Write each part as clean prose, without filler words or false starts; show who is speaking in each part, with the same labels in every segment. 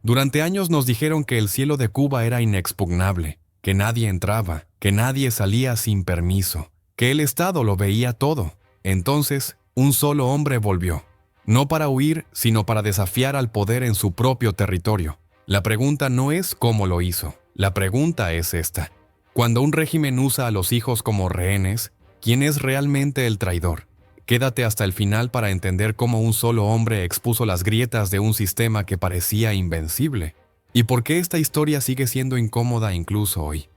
Speaker 1: Durante años nos dijeron que el cielo de Cuba era inexpugnable, que nadie entraba, que nadie salía sin permiso, que el Estado lo veía todo. Entonces, un solo hombre volvió, no para huir, sino para desafiar al poder en su propio territorio. La pregunta no es cómo lo hizo, la pregunta es esta. Cuando un régimen usa a los hijos como rehenes, ¿quién es realmente el traidor? Quédate hasta el final para entender cómo un solo hombre expuso las grietas de un sistema que parecía invencible. ¿Y por qué esta historia sigue siendo incómoda incluso hoy?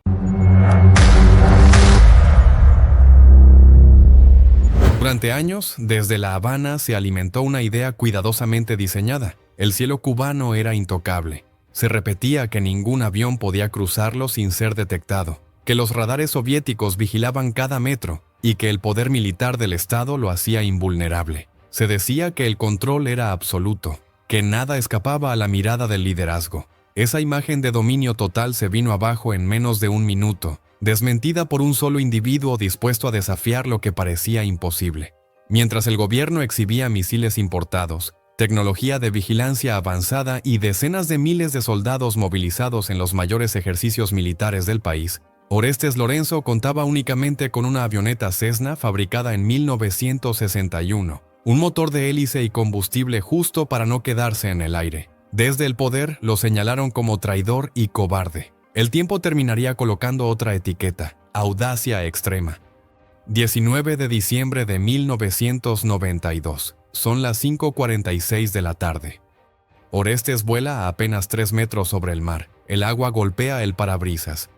Speaker 1: Durante años, desde La Habana se alimentó una idea cuidadosamente diseñada. El cielo cubano era intocable. Se repetía que ningún avión podía cruzarlo sin ser detectado, que los radares soviéticos vigilaban cada metro y que el poder militar del Estado lo hacía invulnerable. Se decía que el control era absoluto, que nada escapaba a la mirada del liderazgo. Esa imagen de dominio total se vino abajo en menos de un minuto, desmentida por un solo individuo dispuesto a desafiar lo que parecía imposible. Mientras el gobierno exhibía misiles importados, tecnología de vigilancia avanzada y decenas de miles de soldados movilizados en los mayores ejercicios militares del país, Orestes Lorenzo contaba únicamente con una avioneta Cessna fabricada en 1961, un motor de hélice y combustible justo para no quedarse en el aire. Desde el poder lo señalaron como traidor y cobarde. El tiempo terminaría colocando otra etiqueta: audacia extrema. 19 de diciembre de 1992. Son las 5:46 de la tarde. Orestes vuela a apenas 3 metros sobre el mar. El agua golpea el parabrisas.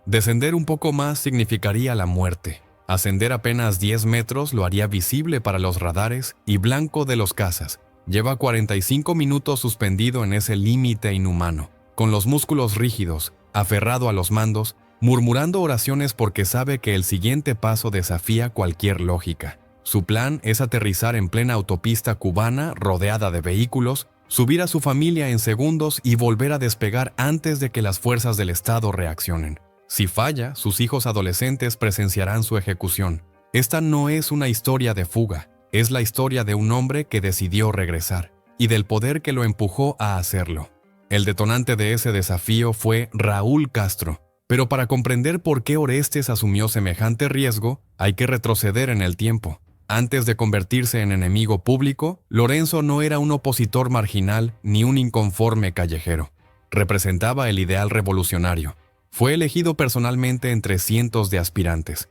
Speaker 1: Descender un poco más significaría la muerte. Ascender apenas 10 metros lo haría visible para los radares y blanco de los cazas. Lleva 45 minutos suspendido en ese límite inhumano, con los músculos rígidos, aferrado a los mandos, murmurando oraciones porque sabe que el siguiente paso desafía cualquier lógica. Su plan es aterrizar en plena autopista cubana rodeada de vehículos, subir a su familia en segundos y volver a despegar antes de que las fuerzas del Estado reaccionen. Si falla, sus hijos adolescentes presenciarán su ejecución. Esta no es una historia de fuga, es la historia de un hombre que decidió regresar y del poder que lo empujó a hacerlo. El detonante de ese desafío fue Raúl Castro. Pero para comprender por qué Orestes asumió semejante riesgo, hay que retroceder en el tiempo. Antes de convertirse en enemigo público, Lorenzo no era un opositor marginal ni un inconforme callejero. Representaba el ideal revolucionario. Fue elegido personalmente entre cientos de aspirantes.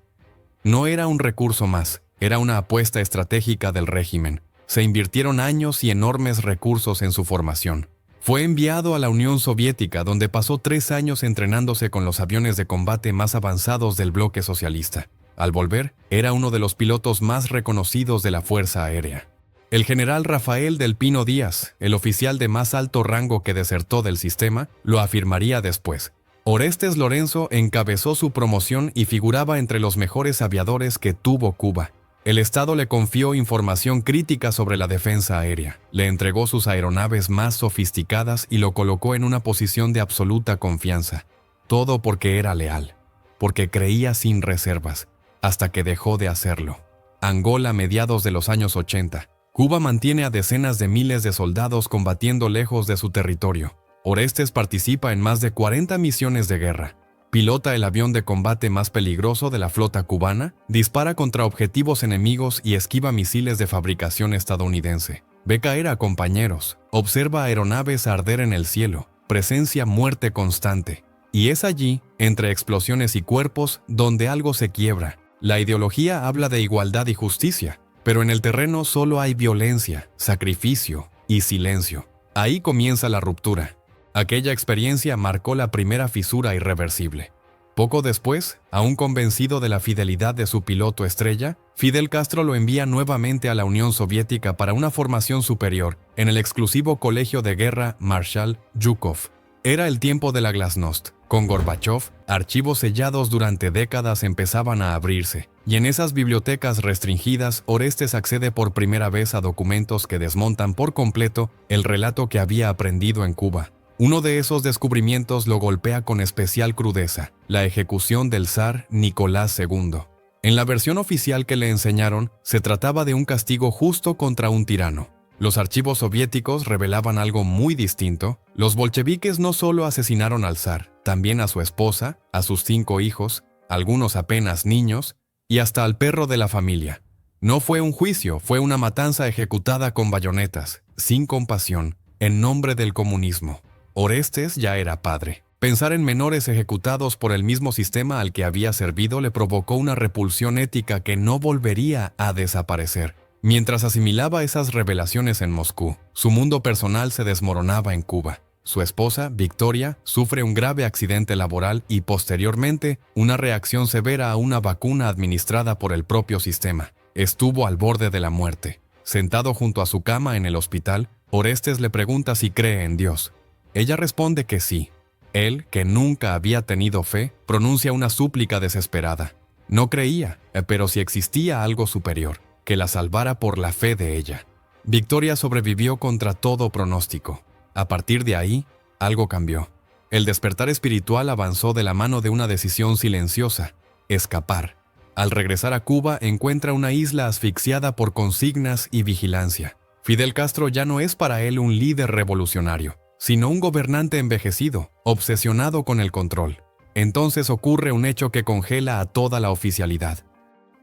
Speaker 1: No era un recurso más, era una apuesta estratégica del régimen. Se invirtieron años y enormes recursos en su formación. Fue enviado a la Unión Soviética, donde pasó 3 años entrenándose con los aviones de combate más avanzados del bloque socialista. Al volver, era uno de los pilotos más reconocidos de la Fuerza Aérea. El general Rafael del Pino Díaz, el oficial de más alto rango que desertó del sistema, lo afirmaría después. Orestes Lorenzo encabezó su promoción y figuraba entre los mejores aviadores que tuvo Cuba. El Estado le confió información crítica sobre la defensa aérea, le entregó sus aeronaves más sofisticadas y lo colocó en una posición de absoluta confianza. Todo porque era leal, porque creía sin reservas, hasta que dejó de hacerlo. Angola, mediados de los años 80. Cuba mantiene a decenas de miles de soldados combatiendo lejos de su territorio. Orestes participa en más de 40 misiones de guerra. Pilota el avión de combate más peligroso de la flota cubana, dispara contra objetivos enemigos y esquiva misiles de fabricación estadounidense. Ve caer a compañeros, observa aeronaves arder en el cielo, presencia muerte constante. Y es allí, entre explosiones y cuerpos, donde algo se quiebra. La ideología habla de igualdad y justicia, pero en el terreno solo hay violencia, sacrificio y silencio. Ahí comienza la ruptura. Aquella experiencia marcó la primera fisura irreversible. Poco después, aún convencido de la fidelidad de su piloto estrella, Fidel Castro lo envía nuevamente a la Unión Soviética para una formación superior en el exclusivo colegio de guerra Marshal Yukov. Era el tiempo de la glasnost. Con Gorbachov, archivos sellados durante décadas empezaban a abrirse, y en esas bibliotecas restringidas, Orestes accede por primera vez a documentos que desmontan por completo el relato que había aprendido en Cuba. Uno de esos descubrimientos lo golpea con especial crudeza: la ejecución del zar Nicolás II. En la versión oficial que le enseñaron, se trataba de un castigo justo contra un tirano. Los archivos soviéticos revelaban algo muy distinto. Los bolcheviques no solo asesinaron al zar, también a su esposa, a sus 5 hijos, algunos apenas niños, y hasta al perro de la familia. No fue un juicio, fue una matanza ejecutada con bayonetas, sin compasión, en nombre del comunismo. Orestes ya era padre. Pensar en menores ejecutados por el mismo sistema al que había servido le provocó una repulsión ética que no volvería a desaparecer. Mientras asimilaba esas revelaciones en Moscú, su mundo personal se desmoronaba en Cuba. Su esposa, Victoria, sufre un grave accidente laboral y posteriormente una reacción severa a una vacuna administrada por el propio sistema. Estuvo al borde de la muerte. Sentado junto a su cama en el hospital, Orestes le pregunta si cree en Dios. Ella responde que sí. Él, que nunca había tenido fe, pronuncia una súplica desesperada. No creía, pero si existía algo superior, que la salvara por la fe de ella. Victoria sobrevivió contra todo pronóstico. A partir de ahí, algo cambió. El despertar espiritual avanzó de la mano de una decisión silenciosa: escapar. Al regresar a Cuba, encuentra una isla asfixiada por consignas y vigilancia. Fidel Castro ya no es para él un líder revolucionario, sino un gobernante envejecido, obsesionado con el control. Entonces ocurre un hecho que congela a toda la oficialidad.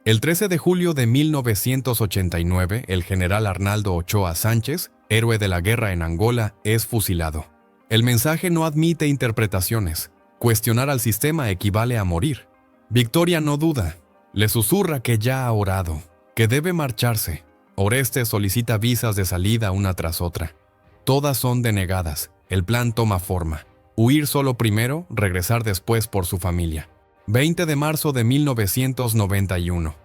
Speaker 1: El 13 de julio de 1989, el general Arnaldo Ochoa Sánchez, héroe de la guerra en Angola, es fusilado. El mensaje no admite interpretaciones. Cuestionar al sistema equivale a morir. Victoria no duda. Le susurra que ya ha orado, que debe marcharse. Orestes solicita visas de salida una tras otra. Todas son denegadas. El plan toma forma. Huir solo primero, regresar después por su familia. 20 de marzo de 1991.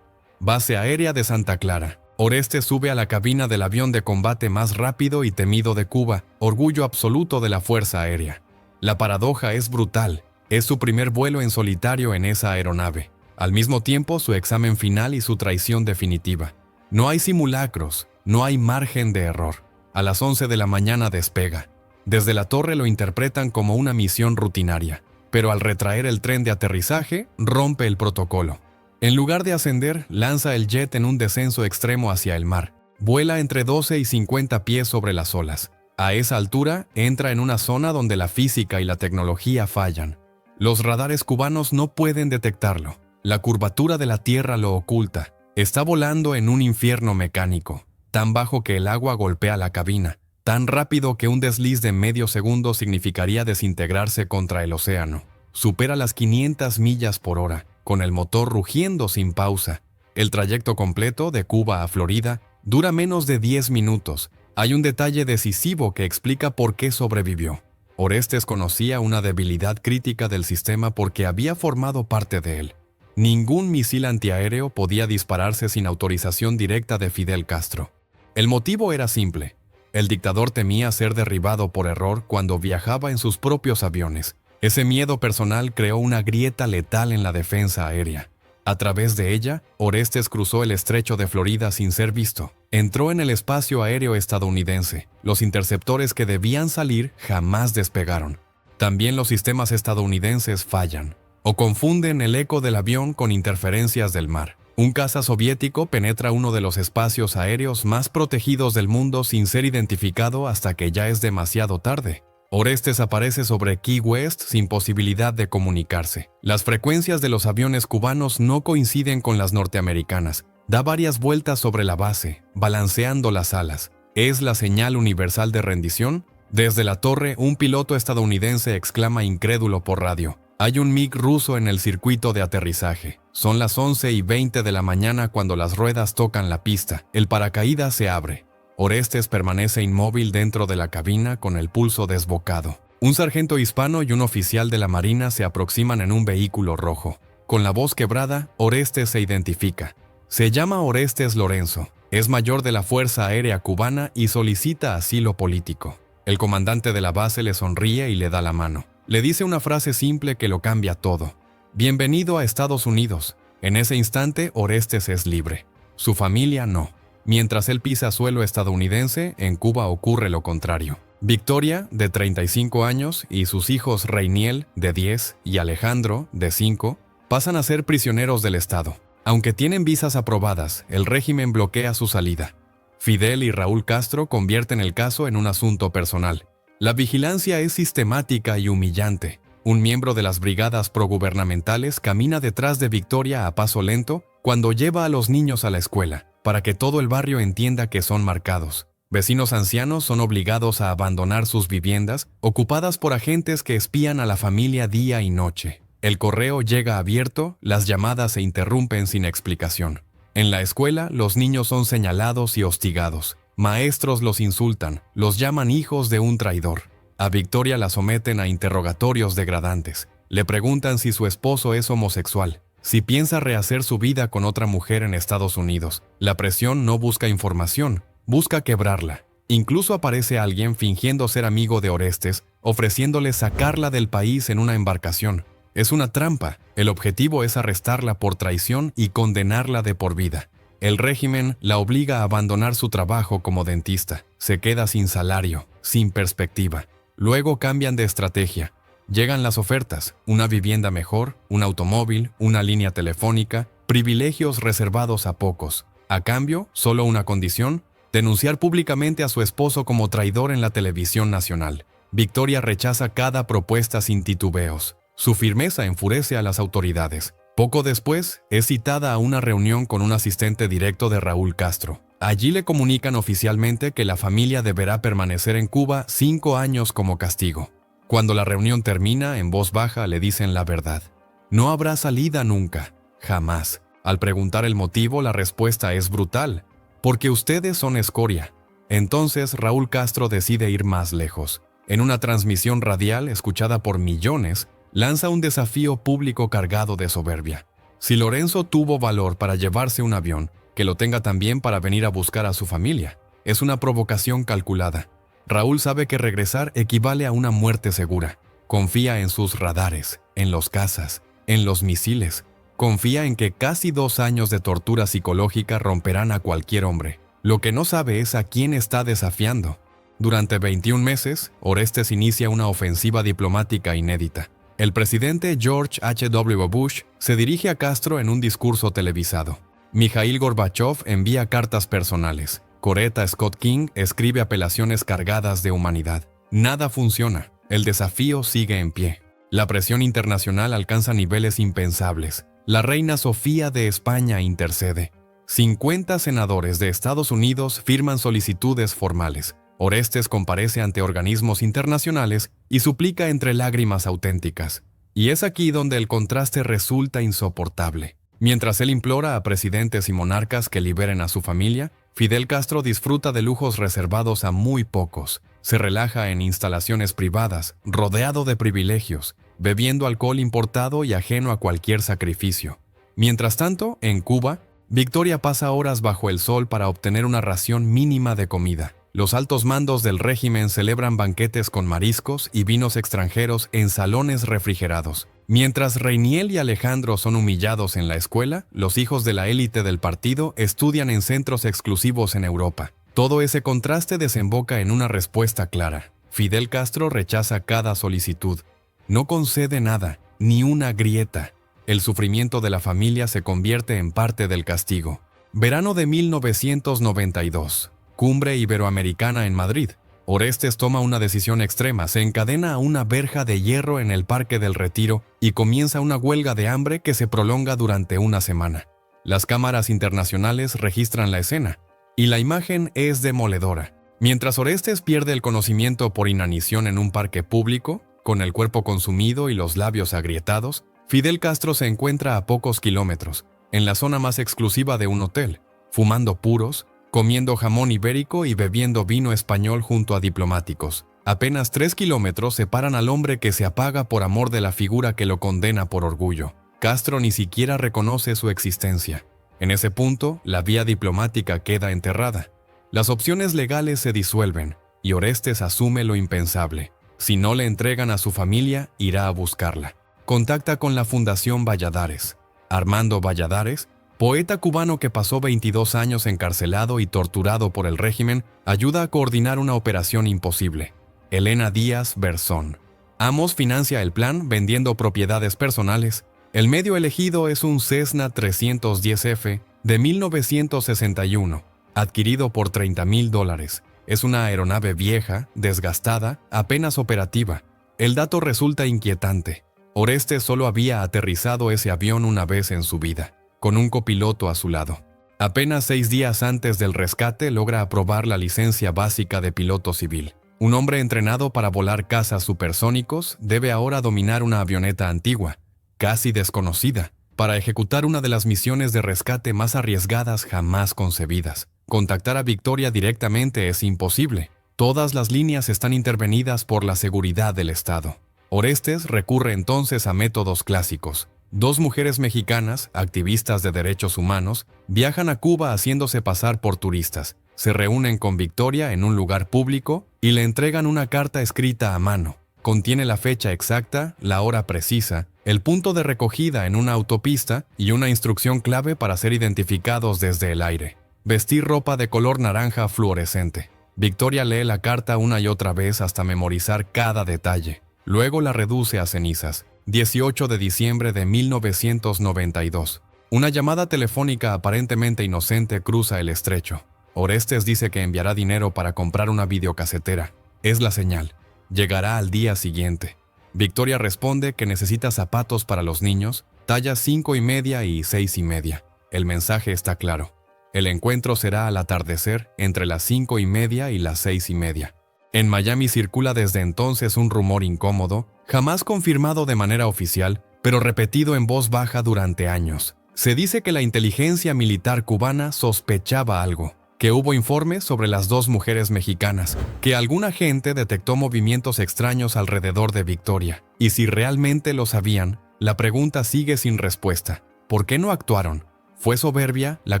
Speaker 1: Base aérea de Santa Clara. Orestes sube a la cabina del avión de combate más rápido y temido de Cuba, orgullo absoluto de la Fuerza Aérea. La paradoja es brutal. Es su primer vuelo en solitario en esa aeronave. Al mismo tiempo, su examen final y su traición definitiva. No hay simulacros, no hay margen de error. A las 11 de la mañana despega. Desde la torre lo interpretan como una misión rutinaria, pero al retraer el tren de aterrizaje, rompe el protocolo. En lugar de ascender, lanza el jet en un descenso extremo hacia el mar. Vuela entre 12 y 50 pies sobre las olas. A esa altura, entra en una zona donde la física y la tecnología fallan. Los radares cubanos no pueden detectarlo. La curvatura de la Tierra lo oculta. Está volando en un infierno mecánico, tan bajo que el agua golpea la cabina, tan rápido que un desliz de medio segundo significaría desintegrarse contra el océano. Supera las 500 millas por hora, con el motor rugiendo sin pausa. El trayecto completo, de Cuba a Florida, dura menos de 10 minutos. Hay un detalle decisivo que explica por qué sobrevivió. Orestes conocía una debilidad crítica del sistema porque había formado parte de él. Ningún misil antiaéreo podía dispararse sin autorización directa de Fidel Castro. El motivo era simple. El dictador temía ser derribado por error cuando viajaba en sus propios aviones. Ese miedo personal creó una grieta letal en la defensa aérea. A través de ella, Orestes cruzó el estrecho de Florida sin ser visto. Entró en el espacio aéreo estadounidense. Los interceptores que debían salir jamás despegaron. También los sistemas estadounidenses fallan, o confunden el eco del avión con interferencias del mar. Un caza soviético penetra uno de los espacios aéreos más protegidos del mundo sin ser identificado hasta que ya es demasiado tarde. Orestes aparece sobre Key West sin posibilidad de comunicarse. Las frecuencias de los aviones cubanos no coinciden con las norteamericanas. Da varias vueltas sobre la base, balanceando las alas. ¿Es la señal universal de rendición? Desde la torre, un piloto estadounidense exclama incrédulo por radio: hay un MiG ruso en el circuito de aterrizaje. Son las 11:20 de la mañana cuando las ruedas tocan la pista. El paracaídas se abre. Orestes permanece inmóvil dentro de la cabina con el pulso desbocado. Un sargento hispano y un oficial de la Marina se aproximan en un vehículo rojo. Con la voz quebrada, Orestes se identifica. Se llama Orestes Lorenzo, es mayor de la Fuerza Aérea Cubana y solicita asilo político. El comandante de la base le sonríe y le da la mano. Le dice una frase simple que lo cambia todo: bienvenido a Estados Unidos. En ese instante, Orestes es libre. Su familia no. Mientras él pisa suelo estadounidense, en Cuba ocurre lo contrario. Victoria, de 35 años, y sus hijos Reiniel, de 10, y Alejandro, de 5, pasan a ser prisioneros del Estado. Aunque tienen visas aprobadas, el régimen bloquea su salida. Fidel y Raúl Castro convierten el caso en un asunto personal. La vigilancia es sistemática y humillante. Un miembro de las brigadas progubernamentales camina detrás de Victoria a paso lento cuando lleva a los niños a la escuela, para que todo el barrio entienda que son marcados. Vecinos ancianos son obligados a abandonar sus viviendas, ocupadas por agentes que espían a la familia día y noche. El correo llega abierto, las llamadas se interrumpen sin explicación. En la escuela, los niños son señalados y hostigados. Maestros los insultan, los llaman hijos de un traidor. A Victoria la someten a interrogatorios degradantes. Le preguntan si su esposo es homosexual, si piensa rehacer su vida con otra mujer en Estados Unidos. La presión no busca información, busca quebrarla. Incluso aparece alguien fingiendo ser amigo de Orestes, ofreciéndole sacarla del país en una embarcación. Es una trampa. El objetivo es arrestarla por traición y condenarla de por vida. El régimen la obliga a abandonar su trabajo como dentista. Se queda sin salario, sin perspectiva. Luego cambian de estrategia. Llegan las ofertas, una vivienda mejor, un automóvil, una línea telefónica, privilegios reservados a pocos. A cambio, solo una condición: denunciar públicamente a su esposo como traidor en la televisión nacional. Victoria rechaza cada propuesta sin titubeos. Su firmeza enfurece a las autoridades. Poco después, es citada a una reunión con un asistente directo de Raúl Castro. Allí le comunican oficialmente que la familia deberá permanecer en Cuba 5 años como castigo. Cuando la reunión termina, en voz baja le dicen la verdad. No habrá salida nunca, jamás. Al preguntar el motivo, la respuesta es brutal: porque ustedes son escoria. Entonces Raúl Castro decide ir más lejos. En una transmisión radial escuchada por millones, lanza un desafío público cargado de soberbia. Si Lorenzo tuvo valor para llevarse un avión, que lo tenga también para venir a buscar a su familia. Es una provocación calculada. Raúl sabe que regresar equivale a una muerte segura. Confía en sus radares, en los cazas, en los misiles. Confía en que casi 2 años de tortura psicológica romperán a cualquier hombre. Lo que no sabe es a quién está desafiando. Durante 21 meses, Orestes inicia una ofensiva diplomática inédita. El presidente George H.W. Bush se dirige a Castro en un discurso televisado. Mikhail Gorbachev envía cartas personales. Coretta Scott King escribe apelaciones cargadas de humanidad. Nada funciona. El desafío sigue en pie. La presión internacional alcanza niveles impensables. La reina Sofía de España intercede. 50 senadores de Estados Unidos firman solicitudes formales. Orestes comparece ante organismos internacionales y suplica entre lágrimas auténticas. Y es aquí donde el contraste resulta insoportable. Mientras él implora a presidentes y monarcas que liberen a su familia, Fidel Castro disfruta de lujos reservados a muy pocos. Se relaja en instalaciones privadas, rodeado de privilegios, bebiendo alcohol importado y ajeno a cualquier sacrificio. Mientras tanto, en Cuba, Victoria pasa horas bajo el sol para obtener una ración mínima de comida. Los altos mandos del régimen celebran banquetes con mariscos y vinos extranjeros en salones refrigerados. Mientras Reiniel y Alejandro son humillados en la escuela, los hijos de la élite del partido estudian en centros exclusivos en Europa. Todo ese contraste desemboca en una respuesta clara. Fidel Castro rechaza cada solicitud. No concede nada, ni una grieta. El sufrimiento de la familia se convierte en parte del castigo. Verano de 1992. Cumbre Iberoamericana en Madrid. Orestes toma una decisión extrema, se encadena a una verja de hierro en el Parque del Retiro y comienza una huelga de hambre que se prolonga durante una semana. Las cámaras internacionales registran la escena, y la imagen es demoledora. Mientras Orestes pierde el conocimiento por inanición en un parque público, con el cuerpo consumido y los labios agrietados, Fidel Castro se encuentra a pocos kilómetros, en la zona más exclusiva de un hotel, fumando puros, comiendo jamón ibérico y bebiendo vino español junto a diplomáticos. Apenas 3 kilómetros separan al hombre que se apaga por amor de la figura que lo condena por orgullo. Castro ni siquiera reconoce su existencia. En ese punto, la vía diplomática queda enterrada. Las opciones legales se disuelven, y Orestes asume lo impensable. Si no le entregan a su familia, irá a buscarla. Contacta con la Fundación Valladares. Armando Valladares, poeta cubano que pasó 22 años encarcelado y torturado por el régimen, ayuda a coordinar una operación imposible. Elena Díaz Berzón. Amos financia el plan vendiendo propiedades personales. El medio elegido es un Cessna 310F de 1961. adquirido por $30,000. Es una aeronave vieja, desgastada, apenas operativa. El dato resulta inquietante. Orestes solo había aterrizado ese avión una vez en su vida, con un copiloto a su lado. Apenas 6 días antes del rescate logra aprobar la licencia básica de piloto civil. Un hombre entrenado para volar cazas supersónicos debe ahora dominar una avioneta antigua, casi desconocida, para ejecutar una de las misiones de rescate más arriesgadas jamás concebidas. Contactar a Victoria directamente es imposible. Todas las líneas están intervenidas por la seguridad del Estado. Orestes recurre entonces a métodos clásicos. 2 mujeres mexicanas, activistas de derechos humanos, viajan a Cuba haciéndose pasar por turistas. Se reúnen con Victoria en un lugar público y le entregan una carta escrita a mano. Contiene la fecha exacta, la hora precisa, el punto de recogida en una autopista y una instrucción clave para ser identificados desde el aire. Vestir ropa de color naranja fluorescente. Victoria lee la carta una y otra vez hasta memorizar cada detalle. Luego la reduce a cenizas. 18 de diciembre de 1992. Una llamada telefónica aparentemente inocente cruza el estrecho. Orestes dice que enviará dinero para comprar una videocasetera. Es la señal. Llegará al día siguiente. Victoria responde que necesita zapatos para los niños, tallas 5,5 y 6,5. El mensaje está claro. El encuentro será al atardecer entre las 5:30 y las 6:30. En Miami circula desde entonces un rumor incómodo, jamás confirmado de manera oficial, pero repetido en voz baja durante años. Se dice que la inteligencia militar cubana sospechaba algo, que hubo informes sobre las 2 mujeres mexicanas, que algún agente detectó movimientos extraños alrededor de Victoria. Y si realmente lo sabían, la pregunta sigue sin respuesta. ¿Por qué no actuaron? ¿Fue soberbia la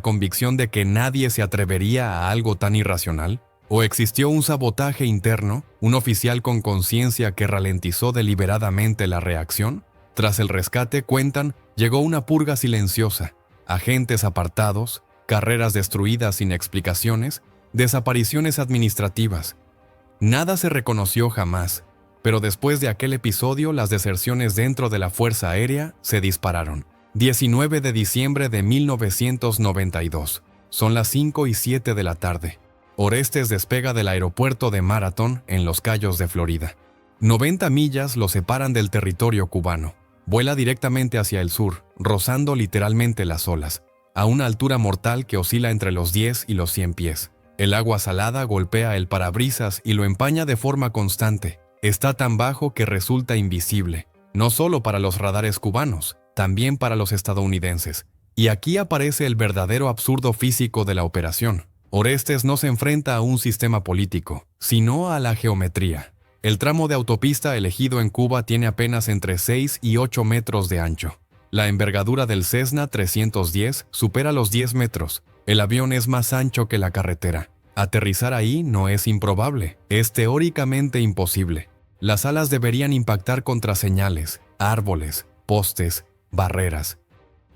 Speaker 1: convicción de que nadie se atrevería a algo tan irracional? ¿O existió un sabotaje interno, un oficial con conciencia que ralentizó deliberadamente la reacción? Tras el rescate, cuentan, llegó una purga silenciosa, agentes apartados, carreras destruidas sin explicaciones, desapariciones administrativas. Nada se reconoció jamás, pero después de aquel episodio las deserciones dentro de la Fuerza Aérea se dispararon. 19 de diciembre de 1992. Son las 5:07 de la tarde. Orestes despega del aeropuerto de Marathon en Los Cayos de Florida. 90 millas lo separan del territorio cubano. Vuela directamente hacia el sur, rozando literalmente las olas, a una altura mortal que oscila entre los 10 y los 100 pies. El agua salada golpea el parabrisas y lo empaña de forma constante. Está tan bajo que resulta invisible, no solo para los radares cubanos, también para los estadounidenses. Y aquí aparece el verdadero absurdo físico de la operación. Orestes no se enfrenta a un sistema político, sino a la geometría. El tramo de autopista elegido en Cuba tiene apenas entre 6 y 8 metros de ancho. La envergadura del Cessna 310 supera los 10 metros. El avión es más ancho que la carretera. Aterrizar ahí no es improbable, es teóricamente imposible. Las alas deberían impactar contra señales, árboles, postes, barreras.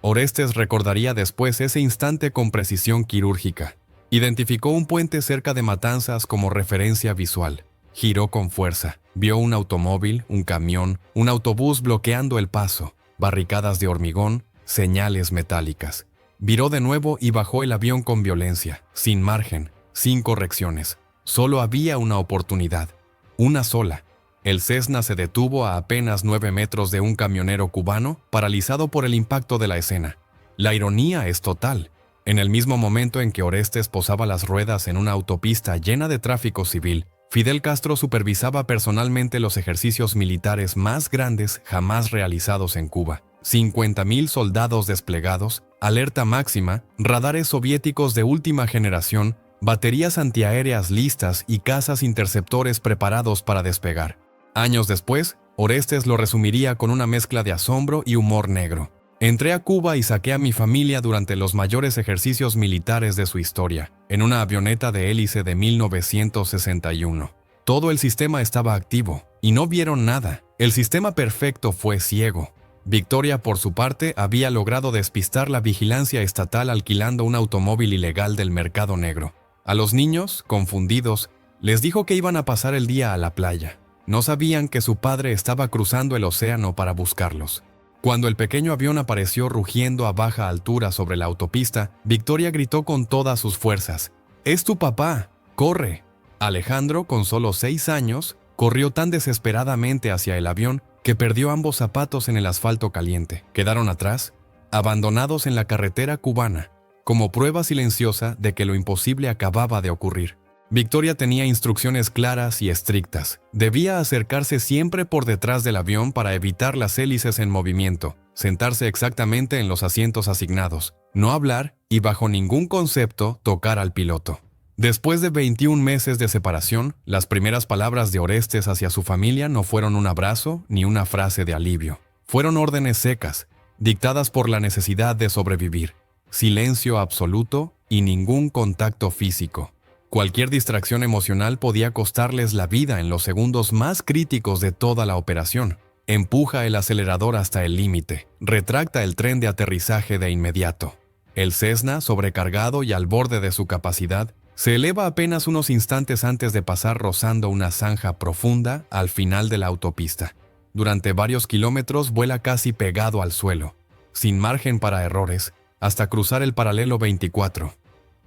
Speaker 1: Orestes recordaría después ese instante con precisión quirúrgica. Identificó un puente cerca de Matanzas como referencia visual. Giró con fuerza. Vio un automóvil, un camión, un autobús bloqueando el paso, barricadas de hormigón, señales metálicas. Viró de nuevo y bajó el avión con violencia, sin margen, sin correcciones. Solo había una oportunidad, una sola. El Cessna se detuvo a apenas 9 metros de un camionero cubano, paralizado por el impacto de la escena. La ironía es total. En el mismo momento en que Orestes posaba las ruedas en una autopista llena de tráfico civil, Fidel Castro supervisaba personalmente los ejercicios militares más grandes jamás realizados en Cuba. 50,000 soldados desplegados, alerta máxima, radares soviéticos de última generación, baterías antiaéreas listas y cazas interceptores preparados para despegar. Años después, Orestes lo resumiría con una mezcla de asombro y humor negro. Entré a Cuba y saqué a mi familia durante los mayores ejercicios militares de su historia, en una avioneta de hélice de 1961. Todo el sistema estaba activo, y no vieron nada. El sistema perfecto fue ciego. Victoria, por su parte, había logrado despistar la vigilancia estatal alquilando un automóvil ilegal del mercado negro. A los niños, confundidos, les dijo que iban a pasar el día a la playa. No sabían que su padre estaba cruzando el océano para buscarlos. Cuando el pequeño avión apareció rugiendo a baja altura sobre la autopista, Victoria gritó con todas sus fuerzas: «Es tu papá, corre». Alejandro, con solo 6 años, corrió tan desesperadamente hacia el avión que perdió ambos zapatos en el asfalto caliente. Quedaron atrás, abandonados en la carretera cubana, como prueba silenciosa de que lo imposible acababa de ocurrir. Victoria tenía instrucciones claras y estrictas. Debía acercarse siempre por detrás del avión para evitar las hélices en movimiento, sentarse exactamente en los asientos asignados, no hablar y bajo ningún concepto tocar al piloto. Después de 21 meses de separación, las primeras palabras de Orestes hacia su familia no fueron un abrazo ni una frase de alivio. Fueron órdenes secas, dictadas por la necesidad de sobrevivir. Silencio absoluto y ningún contacto físico. Cualquier distracción emocional podía costarles la vida en los segundos más críticos de toda la operación. Empuja el acelerador hasta el límite. Retracta el tren de aterrizaje de inmediato. El Cessna, sobrecargado y al borde de su capacidad, se eleva apenas unos instantes antes de pasar rozando una zanja profunda al final de la autopista. Durante varios kilómetros vuela casi pegado al suelo, sin margen para errores, hasta cruzar el paralelo 24.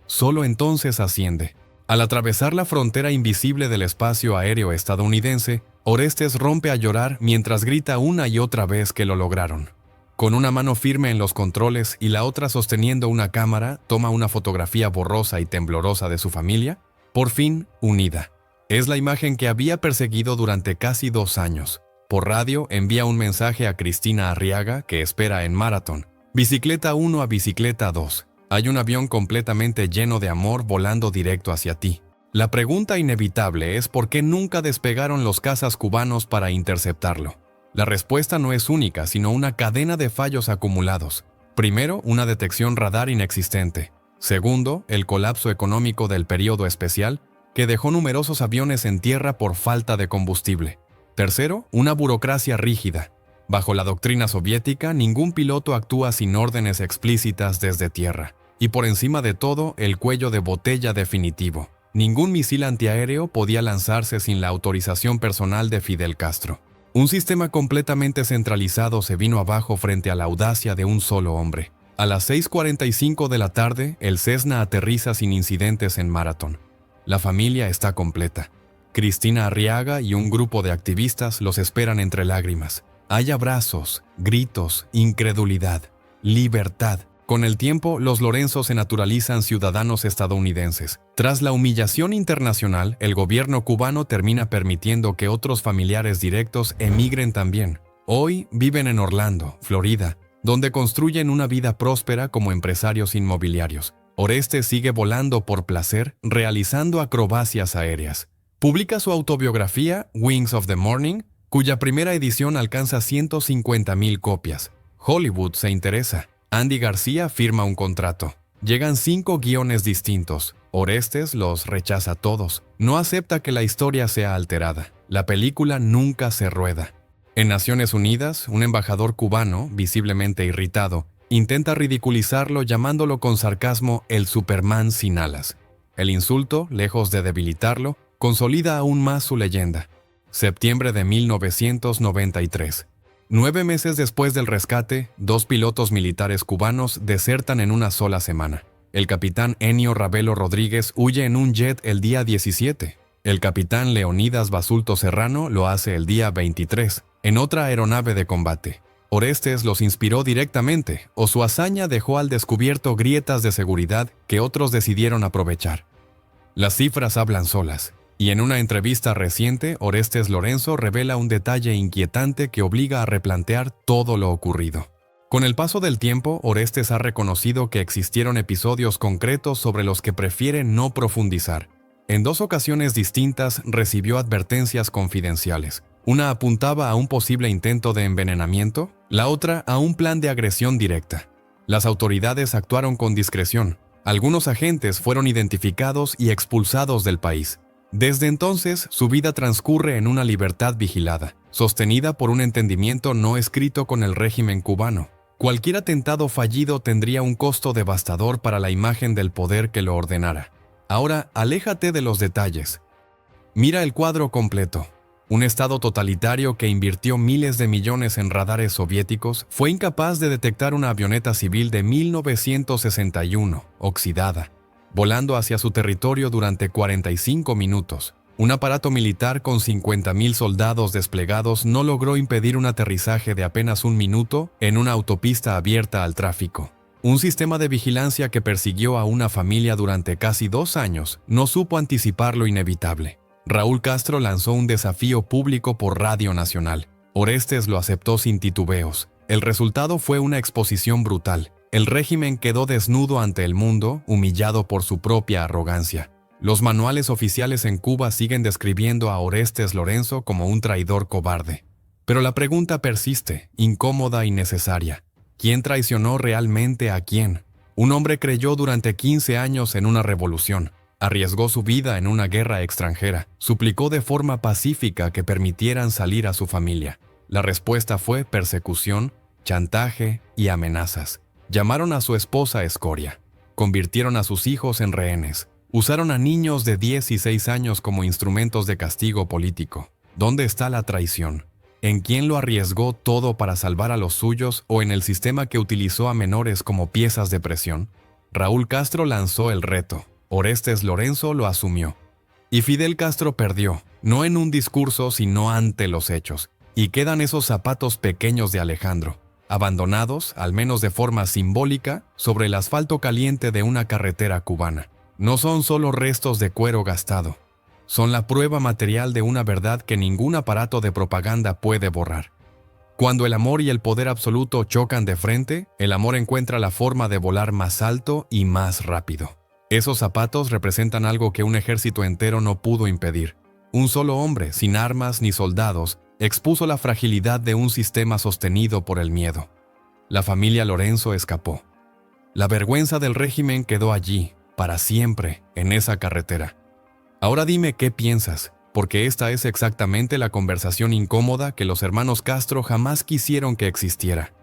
Speaker 1: Solo entonces asciende. Al atravesar la frontera invisible del espacio aéreo estadounidense, Orestes rompe a llorar mientras grita una y otra vez que lo lograron. Con una mano firme en los controles y la otra sosteniendo una cámara, toma una fotografía borrosa y temblorosa de su familia, por fin unida. Es la imagen que había perseguido durante casi 2 años. Por radio envía un mensaje a Cristina Arriaga, que espera en Marathon. Bicicleta 1 a bicicleta 2. Hay un avión completamente lleno de amor volando directo hacia ti. La pregunta inevitable es por qué nunca despegaron los cazas cubanos para interceptarlo. La respuesta no es única, sino una cadena de fallos acumulados. Primero, una detección radar inexistente. Segundo, el colapso económico del período especial, que dejó numerosos aviones en tierra por falta de combustible. Tercero, una burocracia rígida. Bajo la doctrina soviética, ningún piloto actúa sin órdenes explícitas desde tierra. Y por encima de todo, el cuello de botella definitivo. Ningún misil antiaéreo podía lanzarse sin la autorización personal de Fidel Castro. Un sistema completamente centralizado se vino abajo frente a la audacia de un solo hombre. A las 6:45 de la tarde, el Cessna aterriza sin incidentes en Marathon. La familia está completa. Cristina Arriaga y un grupo de activistas los esperan entre lágrimas. Hay abrazos, gritos, incredulidad, libertad. Con el tiempo, los Lorenzo se naturalizan ciudadanos estadounidenses. Tras la humillación internacional, el gobierno cubano termina permitiendo que otros familiares directos emigren también. Hoy viven en Orlando, Florida, donde construyen una vida próspera como empresarios inmobiliarios. Orestes sigue volando por placer, realizando acrobacias aéreas. Publica su autobiografía, Wings of the Morning, cuya primera edición alcanza 150,000 copias. Hollywood se interesa. Andy García firma un contrato. Llegan 5 guiones distintos. Orestes los rechaza todos. No acepta que la historia sea alterada. La película nunca se rueda. En Naciones Unidas, un embajador cubano, visiblemente irritado, intenta ridiculizarlo llamándolo con sarcasmo el Superman sin alas. El insulto, lejos de debilitarlo, consolida aún más su leyenda. Septiembre de 1993. 9 meses después del rescate, 2 pilotos militares cubanos desertan en una sola semana. El capitán Ennio Ravelo Rodríguez huye en un jet el día 17. El capitán Leonidas Basulto Serrano lo hace el día 23, en otra aeronave de combate. Orestes los inspiró directamente, o su hazaña dejó al descubierto grietas de seguridad que otros decidieron aprovechar. Las cifras hablan solas. Y en una entrevista reciente, Orestes Lorenzo revela un detalle inquietante que obliga a replantear todo lo ocurrido. Con el paso del tiempo, Orestes ha reconocido que existieron episodios concretos sobre los que prefiere no profundizar. En 2 ocasiones distintas recibió advertencias confidenciales. Una apuntaba a un posible intento de envenenamiento, la otra a un plan de agresión directa. Las autoridades actuaron con discreción. Algunos agentes fueron identificados y expulsados del país. Desde entonces, su vida transcurre en una libertad vigilada, sostenida por un entendimiento no escrito con el régimen cubano. Cualquier atentado fallido tendría un costo devastador para la imagen del poder que lo ordenara. Ahora, aléjate de los detalles. Mira el cuadro completo. Un estado totalitario que invirtió miles de millones en radares soviéticos fue incapaz de detectar una avioneta civil de 1961, oxidada. volando hacia su territorio durante 45 minutos. Un aparato militar con 50.000 soldados desplegados no logró impedir un aterrizaje de apenas un minuto en una autopista abierta al tráfico. Un sistema de vigilancia que persiguió a una familia durante casi 2 años no supo anticipar lo inevitable. Raúl Castro lanzó un desafío público por Radio Nacional. Orestes lo aceptó sin titubeos. El resultado fue una exposición brutal. El régimen quedó desnudo ante el mundo, humillado por su propia arrogancia. Los manuales oficiales en Cuba siguen describiendo a Orestes Lorenzo como un traidor cobarde. Pero la pregunta persiste, incómoda y necesaria. ¿Quién traicionó realmente a quién? Un hombre creyó durante 15 años en una revolución, arriesgó su vida en una guerra extranjera, suplicó de forma pacífica que permitieran salir a su familia. La respuesta fue persecución, chantaje y amenazas. Llamaron a su esposa escoria, convirtieron a sus hijos en rehenes. Usaron a niños de 10 y 6 años como instrumentos de castigo político. ¿Dónde está la traición? ¿En quién lo arriesgó todo para salvar a los suyos o en el sistema que utilizó a menores como piezas de presión? Raúl Castro lanzó el reto. Orestes Lorenzo lo asumió. Y Fidel Castro perdió, no en un discurso sino ante los hechos. Y quedan esos zapatos pequeños de Alejandro, abandonados, al menos de forma simbólica, sobre el asfalto caliente de una carretera cubana. No son solo restos de cuero gastado, son la prueba material de una verdad que ningún aparato de propaganda puede borrar. Cuando el amor y el poder absoluto chocan de frente, el amor encuentra la forma de volar más alto y más rápido. Esos zapatos representan algo que un ejército entero no pudo impedir. Un solo hombre, sin armas ni soldados, expuso la fragilidad de un sistema sostenido por el miedo. La familia Lorenzo escapó. La vergüenza del régimen quedó allí, para siempre, en esa carretera. Ahora dime qué piensas, porque esta es exactamente la conversación incómoda que los hermanos Castro jamás quisieron que existiera.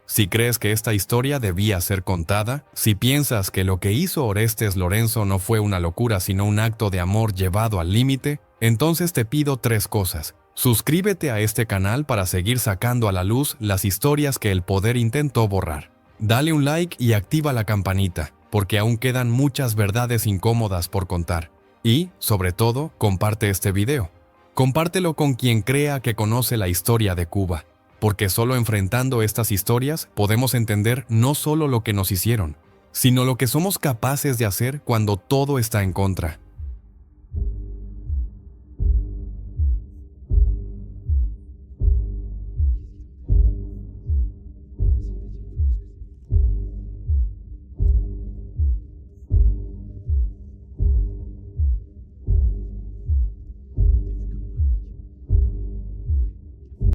Speaker 1: Si crees que esta historia debía ser contada, si piensas que lo que hizo Orestes Lorenzo no fue una locura sino un acto de amor llevado al límite, entonces te pido 3 cosas. Suscríbete a este canal para seguir sacando a la luz las historias que el poder intentó borrar. Dale un like y activa la campanita, porque aún quedan muchas verdades incómodas por contar. Y, sobre todo, comparte este video. Compártelo con quien crea que conoce la historia de Cuba, porque solo enfrentando estas historias podemos entender no solo lo que nos hicieron, sino lo que somos capaces de hacer cuando todo está en contra.